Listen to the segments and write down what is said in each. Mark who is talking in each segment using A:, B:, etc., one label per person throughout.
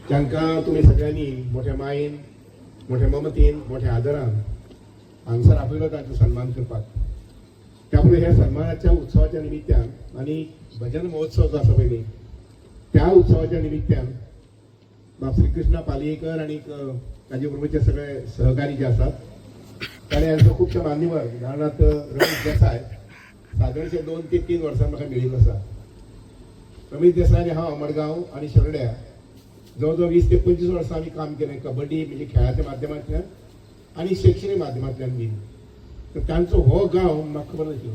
A: त्यांका तुम्ही सगळ्यांनी मोठ्या मायेन, मोठ्या ममतेन, मोठ्या आदरान हांगसर आपयलो तांचो सन्मान करपाक. त्यामुळे ह्या सन्मानाच्या उत्सवाच्या निमित्तान आणि भजन महोत्सव जो आसा पळय त्या उत्सवाच्या निमित्तान बाब श्रीकृष्णा पालयेकर आणि ताजे बरोबरचे सगळे सहकारी जे आसात ताणे यांचो खुबशे मान्यवर उदाहरणार्थ रमेश देसाय सादारणशे 2 ते 3 वर्सां म्हाका मेळिल्लो आसा. रमेश देसाय आणि हांव मडगांव आणि शेरड्या जवळजवळ 20 ते 25 वर्सां आम्ही काम केलें कबड्डी म्हणजे खेळाच्या माध्यमांतल्यान आणि शैक्षणिक माध्यमांतल्यान बी. तर तांचो हो गांव म्हाका खबर नाशिल्लो.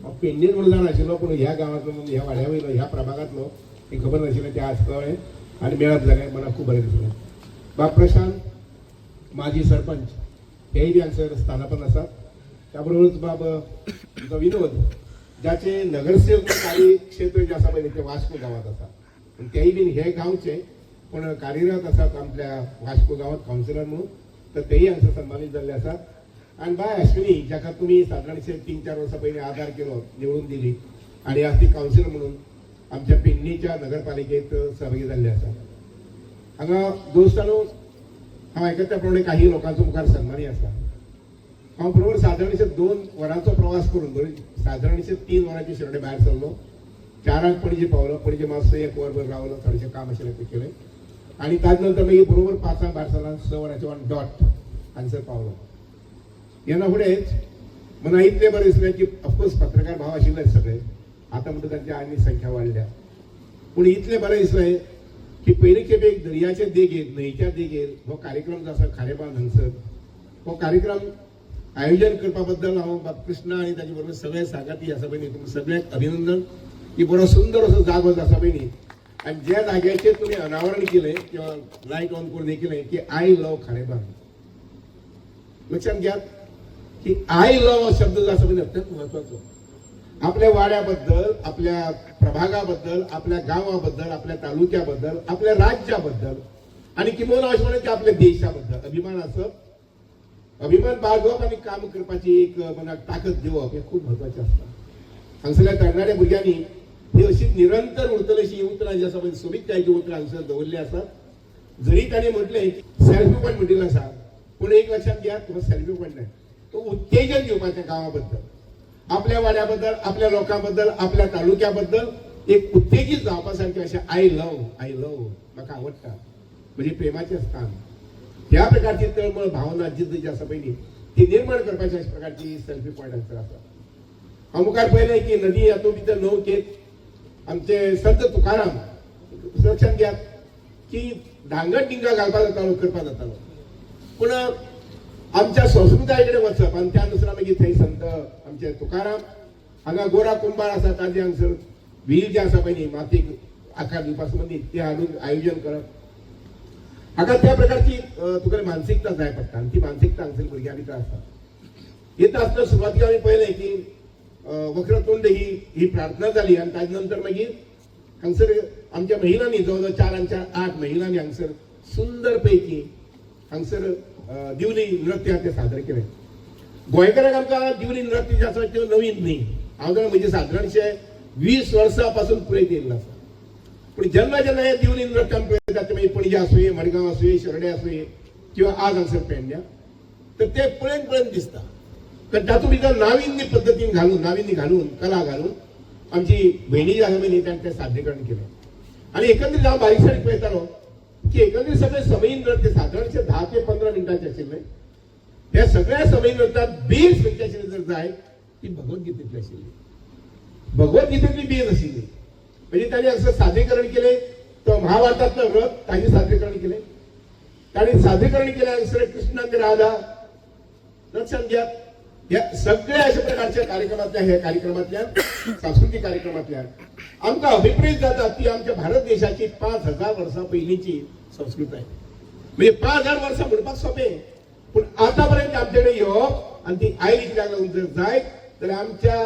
A: हांव पेडणेर म्हणून जाणाशिल्लो पूण ह्या गांवांतलो ह्या वाड्या वयलो ह्या प्रभागांतलो हे खबर नाशिल्लें. ते आज कळ्ळें आनी मेळत जालें. मला खूब बरें दिसलें. बाब प्रशांत माजी सरपंच हेय बी हांगसर स्थानापन्न आसात. त्या बरोबरच बाब विनोद ज्याचे नगरसेवक कार्यक्षेत्र जे आसा पळय ते वास्को गांवांत आसा. तेय बीन हे गांवचे पण कार्यरत आसात आपल्या वास्को गांवांत कावन्सिलर म्हणून. तर तेही हांगसर सन्मानीत जाल्ले आसात. आणि बाय अश्विनी जाका तुम्ही सादारणशे 3-4 वर्सां पयलीं आदार केलो निवडून दिली आणि आज ती कावन्सिलर म्हणून आमच्या पेडणेच्या नगरपालिकेत सहभागी जाल्ले आसा. हांगा दोस्तानो हांव आयकता त्या प्रमाणे काही लोकांचो मुखार सन्मानी आसा. हांव बरोबर सादारणशे 2 वरांचो प्रवास करून सादारणशे 3 वरांचे शेवटे भायर सरलो. 4 पणजे पावलो. पणजे मातसो 1 वरभर रावलो. थोडेशें काम आशिल्लें ते केलें आणि ताजे नंतर मागीर बरोबर 5 भायर सरलो. 6 वरांचे 1 डॉट हांगसर पावलो. येना फुडेंच मना इतलें बरें दिसलें की ऑफकोर्स पत्रकार भाव आशिल्ले सगळे आतां म्हणटा तांची आनी संख्या वाडल्या. पूण इतलें बरें दिसलें की पयलीं खेपे एक दर्याचे देगेर न्हंयच्या देगेर हो कार्यक्रम जो आसा खारेबांद हांगसर हो कार्यक्रम आयोजन करपा बद्दल हांव कृष्णा आनी ताचे बरोबर सगळे सांगाती आसा पळय तुमकां सगळ्यांक अभिनंदन. की बरो सुंदर असो जागो आसा पळय न्ही आनी ज्या जाग्याचेर तुमी अनावरण केलें किंवा लायट ऑन करून हे केलें की आय लव खारेबांद. लक्षात घ्यात की आय लव हो शब्द जो आसा पळय अत्यंत म्हत्वाचो. आपल्या वाड्याबद्दल, आपल्या प्रभागाबद्दल, आपल्या गावाबद्दल, आपल्या तालुक्याबद्दल, आपल्या राज्याबद्दल आणि किंवा अशें म्हणून की आपल्या देशाबद्दल अभिमान आसप, अभिमान बाळगप आणि काम करपाची एक मनाक ताकद दिवप हे खूप महत्वाचें आसता. हांगसरल्या तरणाट्या भुरग्यांनी ही अशी निरंतर उरतली अशी उतरां जी आसा पळय सोबीतकायेची उतरां हांगसर दवरली आसात. जरी ताणें म्हटलें सेल्फी पॉयंट म्हणिल्लो आसा पूण एक लक्षात घ्या तो सेल्फी पॉयंट नाही, तो उत्तेजन दिवपाचें गांवाबद्दल, आपल्या वाड्याबद्दल, आपल्या लोकांबद्दल, आपल्या तालुक्याबद्दल एक उत्तेजित जावपा सारकें अशें आय लव म्हाका आवडटा म्हणजे प्रेमाचें स्थान. ह्या प्रकारची तळमळ भावना जिद्द जी आसा पळय न्ही ती निर्माण करपाची अशा प्रकारची सेल्फी पॉयंट हांगसर आसा. हांव मुखार पळयलें की नदी हातूंत भितर नौकेत आमचे संत तुकाराम लक्षात घ्यात की धांगड डिंगा घालपा जातालो करपा जातालो. पूण आमच्या संस्कृताये कडेन वचप आनी त्या नुसार मागीर थंय संत आमचे तुकाराम हांगा गोरा कुंभार आसा ताजे हांगसर व्हील जे आसा पळय न्ही मातीक आकार दिवपा संबंदीत ते हाडून आयोजन करप. हाका त्या प्रकारची तुका मानसिकता जाय पडटा आनी ती मानसिकता हांगसर भुरग्यां भितर आसा. येता आसतना सुरवातीक आमी पळयलें की वक्रतुंड ही प्रार्थना जाली आणि ताजे नंतर मागीर हांगसर आमच्या महिलांनी जवळजवळ 4 आणि 4 8 महिलांनी हांगसर सुंदर पैकी हांगसर दिवली नृत्य ते सादर केलें. गोंयकारांक आमकां दिवली नृत्य जे आसा त्यो नवीन न्ही. हांव जाणा म्हणजे सादारणशे 20 वर्सां पासून पळयत येयल्लो आसा. पूण जेन्ना जेन्ना हे दिवली नृत्य आमी पळयतात ते मागीर पणजे आसूं, मडगांव आसूं, शेरडे आसूं किंवा आज हांगसर पेडण्या तर ते पळयन दिसता. कारण तातूंत भितर नाविन्य पद्दतीन घालून कला घालून आमची भयणी जी आसा पळय ताणें तें सादरीकरण केलें. आनी एकंदरीत हांव बारीकसाणीक पळयतालो की एकंदरीत सगळे समयीन नृत्य सादारणशे 10 ते 15 मिनटांचे आशिल्ले. ह्या सगळ्या समयीन नृत्यांत बेज खंयची आशिल्ली जर जाय ती भगवद्गीतेंतली आशिल्ली. भगवद्गीतेंतली बेज आशिल्ली म्हणजे ताणें हांगसर सादरीकरण केलें. तो महाभारतांतलो रथ ताणें सादरीकरण केलें. ताणें सादरीकरण केलें हांगसर कृष्ण आनी राधा. लक्षात घ्यात या सगळ्या अशा प्रकारच्या कार्यक्रमातल्यान सांस्कृतिक कार्यक्रमातल्यान आमकां अभिप्रेत जाता ती आमच्या भारत देशाची 5000 वर्सां पयलींची संस्कृताय. म्हणजे 5000 वर्सां म्हणपाक सोंपें पूण आतां पर्यंत आमचे कडेन येवप आनी ती आयली कित्याक लागून जर जायत जाल्यार आमच्या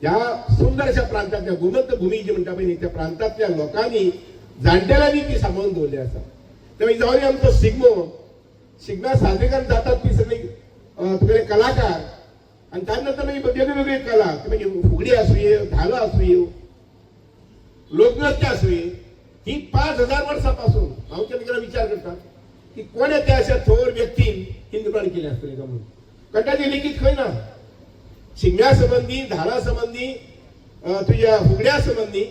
A: ह्या सुंदर अशा प्रांतांतल्या गोमंत भुमी जी म्हणटा पळय त्या प्रांतांतल्या लोकांनी जाणटेल्यांनी ती सांबाळून दवरली आसा. त्यामुळे जावं आमचो शिगम्या सादरीकरण जातात ती सगळी तुगेले कलाकार आणि त्यानंतर मागीर वेगवेगळी कला म्हणजे फुगडी आसूं, धालो आसूं, लोकनृत्य आसूं ही 5000 वर्षापासून भाऊच्या विचार करतात की कोण्या त्या अशा थोर व्यक्तीन ही निर्माण केली असते का म्हणून. कटाची लिखित खय ना शिगम्या संबंधी, धारा संबंधी, तुझ्या फुगड्या संबंधी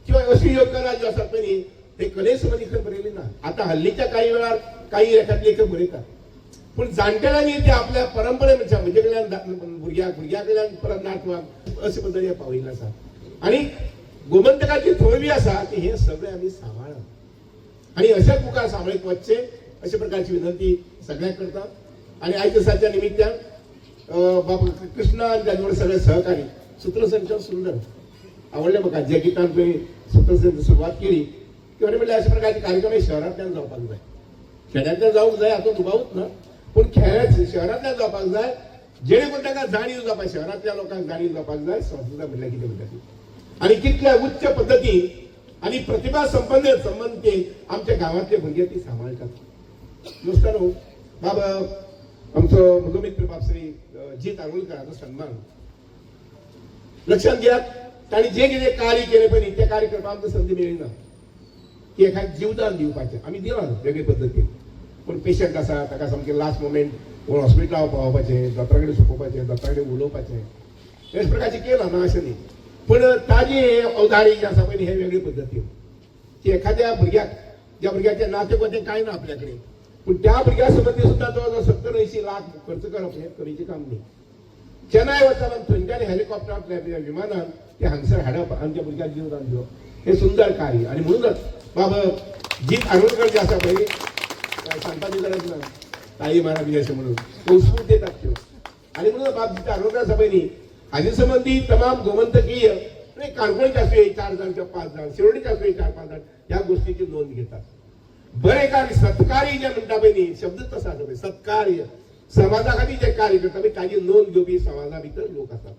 A: किंवा अशी योगकला जी असतात पहिले ते कले संबंधी खर बरेली ना. आता हल्लीच्या काही वेळा काही रेखात लेखक बरयतात पण जाणटेल्यांनी ते आपल्या परंपरेच्या म्हणजे भुरग्याकडल्यान परत नाटवाक अशे पद्धतीने पावलेले आसा. आणि गोमंतकाची थोरवी असा की हे सगळे आम्ही सांभाळा आणि अशाच मुखार सांभाळीत वचचे अशा प्रकारची विनंती सगळ्यांक करता. आणि आयच्या दिसाच्या निमित्तान बाबा कृष्णा आणि त्याच्यावर सगळे सहकारी सूत्रसंचलन सुंदर आवडले म्हाका. ज्या गितान तुवें सूत्रसंचलन सुरवात केली की म्हटले अशा प्रकारचे कार्यक्रम शहरांतल्यान जावपाक जाय. खेड्यांतल्यान जावंक जाय हातूंत दुबावूच ना पण शहरांतल्यान जावपाक जाय जेणे करून ताका जाणीव जावपाक शहरांतल्या लोकांक जाणीव जावपाक जाय संस्कृताय म्हणल्यार कितें म्हणटा ती. आणि कितल्या उच्च पद्धतीन आणि प्रतिभा संबंधीन आमच्या गावातले भुरगे ती सांभाळतात. नुसतं न्हू बाबा आमचो म्हजो मित्र बाबश्री जी तारवळकराचो सन्मान लक्षात घ्यात. ताणी जे कितें कार्य केले पळय ते कार्य करपाक आमकां संदी मेळ्ळी ना की एखाद जीवदान दिवपाचें आमी दिलां वेगळे पद्दतीन. पण पेशंट आसा ताका सामकें लास्ट मोमेंट हॉस्पिटलांत पावोवपाचें, दोतोरां कडेन सोंपोवपाचें, दोतोरां कडेन उलोवपाचें हे प्रकारचें केलां ना अशें न्ही. पण ताजी अवधारी जे आसा पळय हे वेगळे पद्दतीन की एखाद्या भुरग्याक ज्या भुरग्याचें नातें गोतें कांय ना आपल्या कडेन पण त्या भुरग्या संबंधी सुद्धा जवळजवळ 70-80 लाख खर्च करप हे कमीचें काम न्ही. चेन्नय वचून थंयच्यान हेलिकॉप्टरांतल्या विमानान ते हांगसर हाडप आमच्या भुरग्याक जीवदान दिवप हे सुंदर कार्य. आणि म्हणूनच बाबा जीत आरोलकर जे आसा पळय सांगपाची गरज ना ताई महाराज अशें म्हणून उत्स्फूर्त देतात त्यो. आणि म्हणून बाब जीत आरोलकर आसा पळय न्ही हाजे संबंधी तमाम गोमंतकीय काणकोणचे आसूं 4 जाण किंवा 5 जाण, शिरोडीचे आसूं 4-5 जाण ह्या गोष्टीची नोंद घेतात. बरे कार्य सत्कार्य जे म्हणटा पळय न्ही शब्द तसो आसा पळय सत्कार्य समाजा खातीर जे कार्य करता पळय ताची नोंद घेवपी समाजा भितर लोक आसात.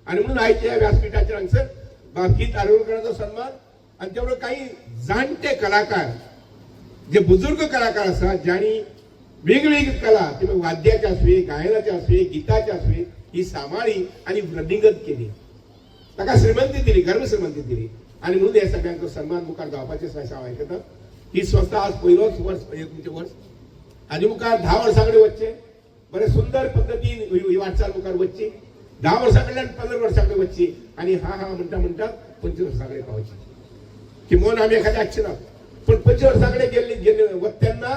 A: आणि म्हणून आयच्या व्यासपीठाचेर हांगसर बाबजीत आरोलकराचो सन्मान आणि तेवढे काही जाणटे कलाकार जे बुजुर्ग कलाकार आसात ज्यांनी वेगवेगळी कला ती वाद्याची आसुवी, गायनाची आसुवी, गिताची आसुवी ही सांबाळी आणि वृद्धिंगत केली. ताका श्रीमंती दिली, गर्भ श्रीमंती दिली. आणि म्हणून हे सगळ्यांचो सन्मान मुखार जावपाचे हांव आयकता. ही संस्था आज पहिलोच वर्ष तुमचे वर्ष आनी मुखार 10 वर्सां कडेन वचचे बरे सुंदर पद्दतीन ही वाटचाल मुखार वचची. 10 वर्सां कडल्यान 15 वर्सां कडेन वचची आणि हा म्हणटा 25 वर्सां कडेन पावची. किंवा आमी एखाद्या आयकचे ना पण 25 वर्सां कडेन गेले वत तेन्ना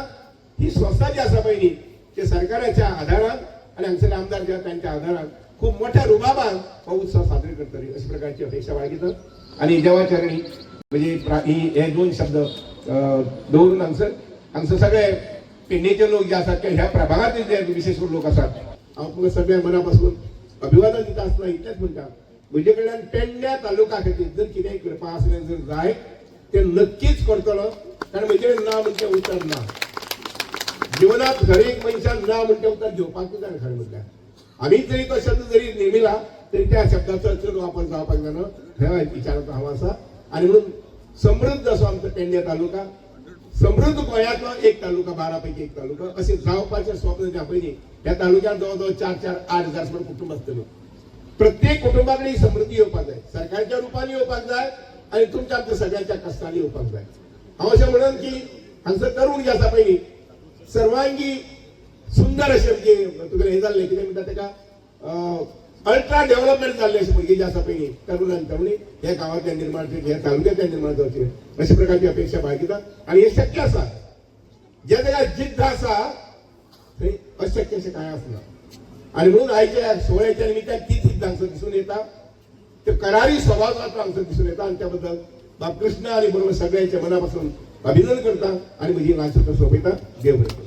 A: ही संस्था जी आसा पळय न्ही ते सरकाराच्या आधारान आणि हांगसरले आमदार जे त्यांच्या आधारान खूप मोठ्या रुबाबान हो उत्सव साजरे करतली अशा प्रकारची अपेक्षा बाळगिता. आणि देवा चरणी म्हणजे हे 2 शब्द दवरून हांगसर सगळे पेडणेचे लोक जे आसात किंवा ह्या प्रभागातले जे विशेष करून लोक आसात हांव तुमकां सगळ्या मनापासून अभिवादन दिता आसतना इतलेंच म्हणटा म्हजे कडल्यान पेडण्या तालुका खातीर जर कितेंय करपा आसलें जर जाय ते नक्कीच करतलो. कारण म्हजे ना म्हणचे उतर ना जिवनात हर एक मनशान ना म्हणटे उतर घेवपाकूच जाय. खरें म्हटल्यार आमी जरी तो शब्द जरी निर्मिला तरी त्या शब्दाचो चड वापर जावपाक जायना हे विचाराचो हांव आसा. आणि म्हणून समृद्ध असो आमचो पेडणे तालुका समृद्ध गोंयांतलो एक तालुका 12 पैकी एक तालुका अशें जावपाचें स्वप्न जे पळय न्ही ह्या तालुक्यांत जवळ 4-8 हजार कुटुंब आसतलीं. प्रत्येक कुटुंबा कडेन समृद्धी येवपाक जाय, सरकारच्या रुपान येवपाक जाय आणि तुमच्या आमच्या सगळ्यांच्या कश्टांनी येवपाक जाय. हांव अशें म्हणन की हांगसर तरुण जे आसा पळय न्ही सर्वांगी सुंदर अशें म्हणजे तुगेलें हें जाल्लें कितें म्हणटा ताका अल्ट्रा डेव्हलपमेंट जाल्लें अशें भुरगीं जे आसा पळय न्ही तरुण आनी तरुणी ह्या गांवांतल्या निर्माण ह्या तालुक्यांतल्या निर्माण जावचे अशा प्रकारची अपेक्षा बाळगिता. आणि हे शक्य आसा ज्या जाग्यार जिद्द आसा थंय अशक्य अशें कांय आसना. आणि म्हणून आयच्या सोहळ्याच्या निमित्तान ती जिद्द हांगसर दिसून येता. ते करारी स्वभाव हांगसर दिसून येता. आणि त्या बद्दल बाब कृष्ण आणि बरोबर सगळ्यांच्या मनापासून अभिनंदन करता आणि म्हजी ल्हानशी सोंपयता. देव बरें.